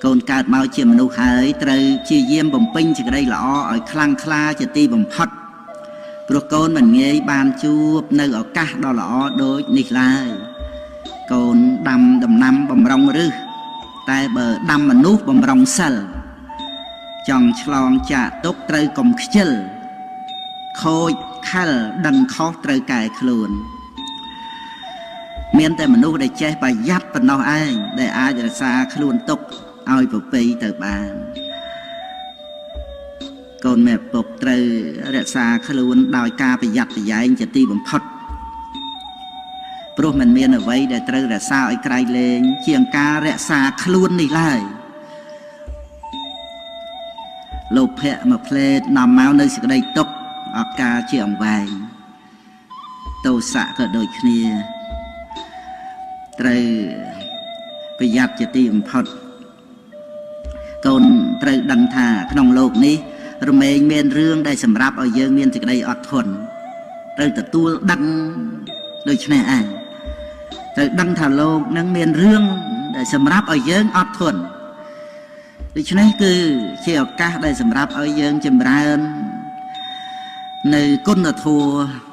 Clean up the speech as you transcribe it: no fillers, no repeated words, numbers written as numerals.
កូនកើតមកជាមនុស្សហើយត្រូវជាយាមបំពេញសេចក្តីល្អឲ្យខ្លាំងក្លាជាទីបំផុតព្រោះកូនមិនងាយបានជួបនៅឱកាសដ៏ល្អដូចនេះឡើយកូនដាំដំណាំបំរុងឫសតែបើដាំមនុស្សបំរុងសិលចង់ឆ្លងចាកទុកត្រូវកុំខ្ជិលខូចខលដឹងខុសត្រូវកែខ្លួនមានតែមនុស្សដែលចេះប្រយ័ត្នប៉ុណ្ណោះឯងដែលអាចរក្សាខ្លួនទុកឲ្យប្រពៃទៅបានកូនមេពុកត្រូវរក្សាខ្លួនដោយការប្រយ័ត្នប្រយែងជាទីបំផុតព្រោះมันមានអ្វីដែលត្រូវរក្សាឲ្យក្រៃលែងជាងការរក្សាខ្លួននេះឡើយលោភៈមួយផ្លេតនាំមកនៅសេចក្តីទុក្ខអកាលជាអង្វែងទោសៈក៏ដូចគ្នាត្រូវប្រយ័ត្នជាទីបំផុតកូនត្រូវដឹងថាក្នុងโลกនេះរមែងមានរឿងដែលសម្រាប់ឲ្យយើងមានសេចក្តីអត់ធន់ត្រូវទទួលដឹងដូច្នេះឯងត្រូវដឹងថាโลกនឹងមានរឿងដែលសម្រាប់ឲ្យយើងអត់ធន់ដូច្នេះគឺជាឱកាសដែលសម្រាប់ឲ្យយើងចម្រើននៅគុណធម៌